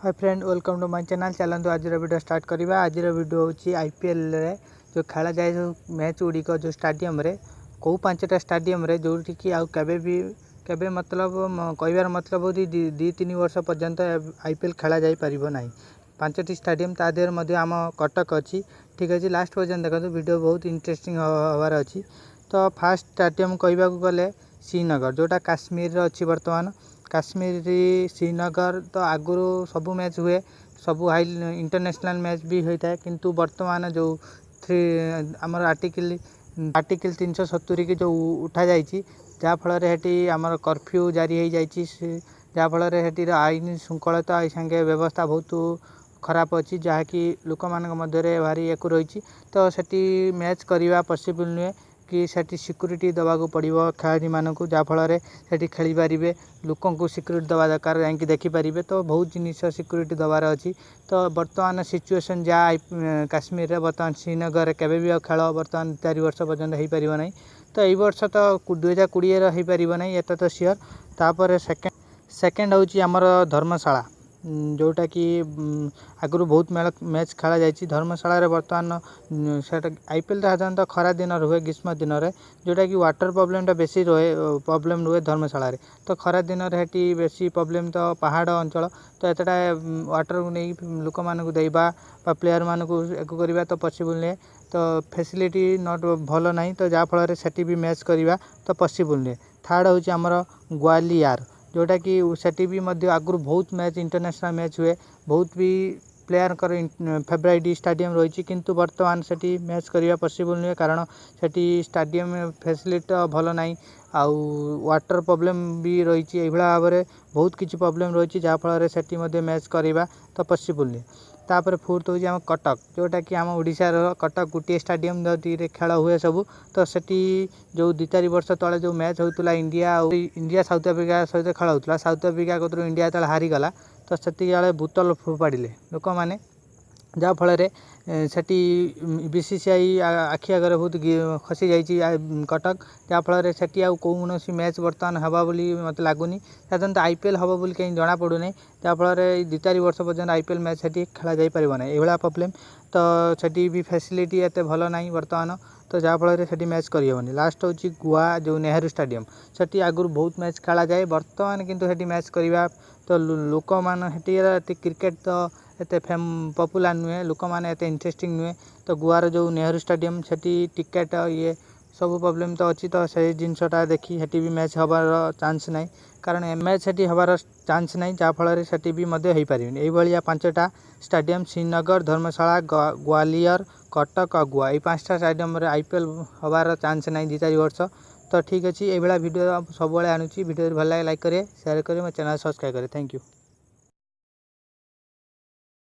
Hi friend, welcome to my channel. चलते आज video start करवा। आज वीडियो हूँ आईपीएल रे जो खेला जाए जो मैच गुड़िक जो स्टाडियम रे कौ 5टा स्टाडियम रे जोटी कि आउ केबे मतलब कहबार मतलब हो 2-3 वर्ष पर्यंत आईपीएल खेला जाई परिबो नाही। 5टी स्टाडियम ता देर मध्य आम कटक अच्छी। ठीक अच्छे, लास्ट पर्यंत देखो वीडियो बहुत इंटरेस्टिंग हबार अच्छी। तो फास्ट स्टाडियम कहबा गले श्रीनगर जोटा काश्मीर अच्छी। बर्तमान काश्मीर श्रीनगर तो आगुरी सबू मैच हुए, सबू हाई इंटरनेशनल मैच भी होता है, किंतु बर्तमान जो आमर आर्टिकल 370 की जो उठा जाइए जहाँफल आमर कर्फ्यू जारी हो जाइए, जहाँफल आईन श्रृंखलता संगे व्यवस्था बहुत खराब अच्छी, जहाँकि लोक मान भारी एक रही। तो सेठी मैच करवा पॉसिबल नुहे कि सेठी सिक्यूरीटी दवाक पड़ो खेलाड़ी मानक, जहाँफल से खेली पारे लोक सिक्यूरीटी दवा दरकार जा देखिपारे। तो बहुत जिनिस सिक्यूरीटी दबार अच्छी। तो बर्तमान सिचुएसन जहाँ काश्मीर बर्तमान श्रीनगर केवे भी खेल बर्तमान 4 वर्ष पर्यंत हो पार ना। तो यही वर्ष तो 2020 हो पार ना, ये तो सियोर। तापर सेकेंड हूँ आमर धर्मशाला जोटा कि आगुरी बहुत मैच खेला जाइए धर्मशाला। बर्तमान आईपीएल साधारणतः खरा दिन रुहे, ग्रीष्म दिन में जोटा कि वाटर प्रोब्लेम बेसी प्रोब्लेम रुहे धर्मशाला। तो खरा दिन में बेसी प्रोब्लेम तो पहाड़ अंचल, तो एतटा वाटर को नहीं लोक मानक देवा प्लेयर मानक करवा तो पॉसिबल नहीं। तो फैसिलिटी नॉट भल ना, तो जहाँफल से भी मैच करवा तो पॉसिबल नहीं। थर्ड हूँ आमर ग्वालियर जोटा कि सेठी भी आगुरी बहुत मैच इंटरनेशनल मैच हुए, बहुत भी प्लेयर फेवराइट स्टाडियम रही, किंतु बर्तमान से मैच करवा पॉसिबल नुहे, कारण से स्टाडियम फैसिलिटी भल ना, आउ वाटर प्रोब्लेम भी रही। यही भाव में बहुत किसी प्रोब्लेम रही, जहाँफल से मैच करवा तो पॉसिबल नुहे। तापर फोर्थ हूँ आम कटक जोटा कि आम ओडिशार कटक गोटे स्टाडियम जो खेल हुए सबू। तो सेठी जो 2-4 वर्ष तले जो मैच होता इंडिया साउथ अफ्रिका सहित खेल होता, साउथ अफ्रिका कतरू इंडिया जो हारीगला, तो से बोतल फोपाड़े लोक मैंने, जहाँफल से बीसीसीआई आखि आगे बहुत खसी जाइए कटक, जहाँफल से कौन मैच बर्तमान हवा बोली मत लगुनि। साधारणतः आईपीएल हम बोली कहीं जना पड़ूना, जहाँफल 2-4 वर्ष पर्यंत आईपीएल मैच से खेला जा पार ना, ये प्रोब्लेम। तो से भी फैसिलिटी एत भल ना बर्तमान, तो जहाँफल से मैच करहबनी। लास्ट हूँ गोवा जो नेहरू स्टाडियम, से आगुरी बहुत मैच खेला जाए बर्तमान, किंतु से मैच करवा तो लोक मान क्रिकेट तो एत पॉपुलर नुहे, लोक मैंने एत इंटरेस्टिंग नुहे। तो गोवार जो नेहरू स्टाडियम से टिकेट ये सब प्रोब्लेम तो अच्छी, तो से जिनसटा देखी से भी मैच हबार चांस ना, कारण मैच से हबार चांस ना, जहाँफल से भी हो पारे। यही 5टा स्टाडियम श्रीनगर, धर्मशाला, ग्वालियर, कटक और गोवा, ये 5टा स्टाडियम आईपीएल हबार चांस ना 2-4 वर्ष। तो ठीक अच्छे, ये भिडियो सब आणुची। भिडियो भल लगे लाइक करें, शेयर करें, मो चैनल सब्सक्राइब करें। Thank you.